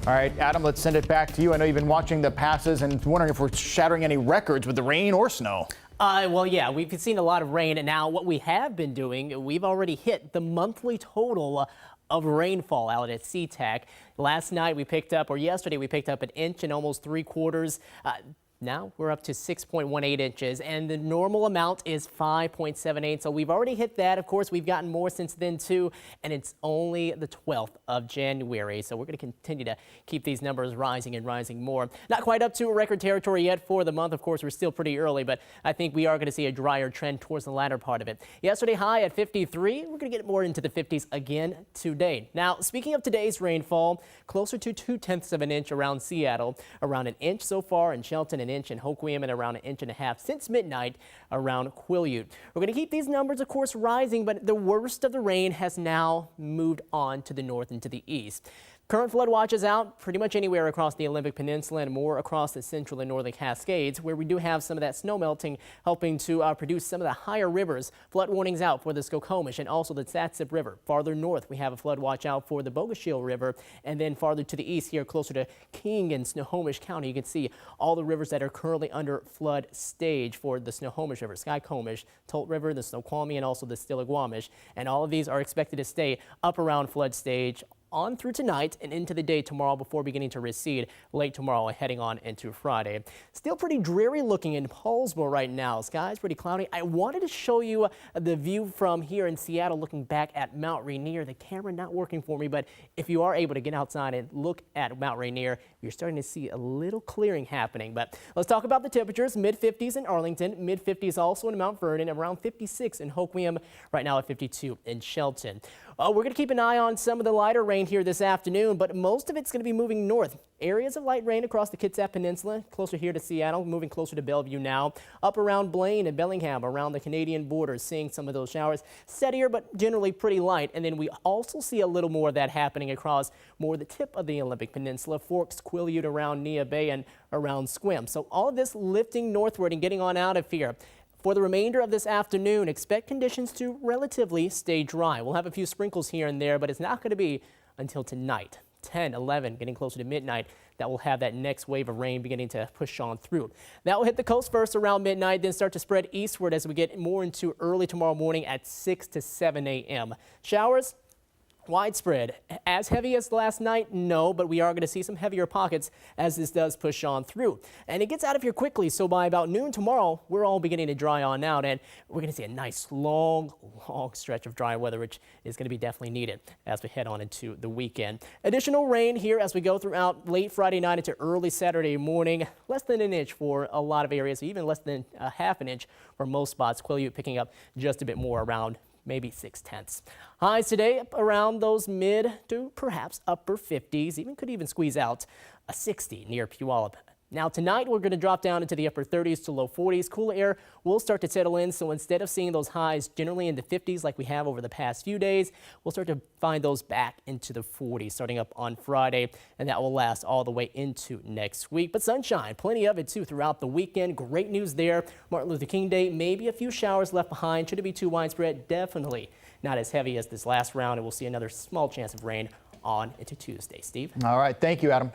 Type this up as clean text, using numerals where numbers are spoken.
All right, Adam, let's send it back to you. I know you've been watching the passes and wondering if we're shattering any records with the rain or snow. Well, yeah, we've seen a lot of rain, and now what we have been doing, we've already hit the monthly total of rainfall out at SeaTac. Last night we picked up, or yesterday we picked up an inch and almost 3/4. Now we're up to 6.18 inches, and the normal amount is 5.78. So we've already hit that. Of course, we've gotten more since then too, and it's only the 12th of January. So we're going to continue to keep these numbers rising and rising more. Not quite up to record territory yet for the month. Of course, we're still pretty early, but I think we are going to see a drier trend towards the latter part of it. Yesterday high at 53. We're going to get more into the 50s again today. Now, speaking of today's rainfall, closer to 2/10 of an inch around Seattle, around an inch so far in Shelton, an inch in Hoquiam, and around 1.5 inches since midnight around Quileute. We're going to keep these numbers, of course, rising, but the worst of the rain has now moved on to the north and to the east. Current flood watches out pretty much anywhere across the Olympic Peninsula and more across the central and northern Cascades, where we do have some of that snow melting helping to produce some of the higher rivers. Flood warnings out for the Skokomish and also the Satsip River. Farther north, we have a flood watch out for the Bogoshiel River, and then farther to the east here, closer to King and Snohomish County, you can see all the rivers that are currently under flood stage for the Snohomish River, Skykomish, Tolt River, the Snoqualmie, and also the Stillaguamish. And all of these are expected to stay up around flood stage on through tonight and into the day tomorrow before beginning to recede late tomorrow and heading on into Friday. Still pretty dreary looking in Paulsboro right now. Sky's pretty cloudy. I wanted to show you the view from here in Seattle looking back at Mount Rainier. The camera not working for me, but if you are able to get outside and look at Mount Rainier, you're starting to see a little clearing happening. But let's talk about the temperatures. Mid-50s in Arlington, mid-50s also in Mount Vernon, around 56 in Hoquiam, right now at 52 in Shelton. We're going to keep an eye on some of the lighter rain here this afternoon, but most of it's going to be moving north. Areas of light rain across the Kitsap Peninsula, closer here to Seattle, moving closer to Bellevue now. Up around Blaine and Bellingham, around the Canadian border, seeing some of those showers. Steadier, but generally pretty light. And then we also see a little more of that happening across more the tip of the Olympic Peninsula, Forks, Quileute, around Neah Bay, and around Squim. So all of this lifting northward and getting on out of here. For the remainder of this afternoon, expect conditions to relatively stay dry. We'll have a few sprinkles here and there, but it's not going to be until tonight, 10, 11, getting closer to midnight, that will have that next wave of rain beginning to push on through. That will hit the coast first around midnight, then start to spread eastward as we get more into early tomorrow morning at 6 to 7 a.m. Showers widespread. As heavy as last night? No, but we are going to see some heavier pockets as this does push on through. And it gets out of here quickly, so by about noon tomorrow, we're all beginning to dry on out, and we're going to see a nice long stretch of dry weather, which is going to be definitely needed as we head on into the weekend. Additional rain here as we go throughout late Friday night into early Saturday morning. Less than an inch for a lot of areas, even less than a half an inch for most spots. Quileute picking up just a bit more, around maybe 6/10. Highs today up around those mid to perhaps upper 50s, could even squeeze out a 60 near Puyallup. Now tonight we're going to drop down into the upper 30s to low 40s. Cooler air will start to settle in, so instead of seeing those highs generally in the 50s like we have over the past few days, we'll start to find those back into the 40s starting up on Friday, and that will last all the way into next week. But sunshine, plenty of it too throughout the weekend. Great news there. Martin Luther King Day, maybe a few showers left behind. Should it be too widespread? Definitely not as heavy as this last round, and we'll see another small chance of rain on into Tuesday. Steve? All right, thank you, Adam.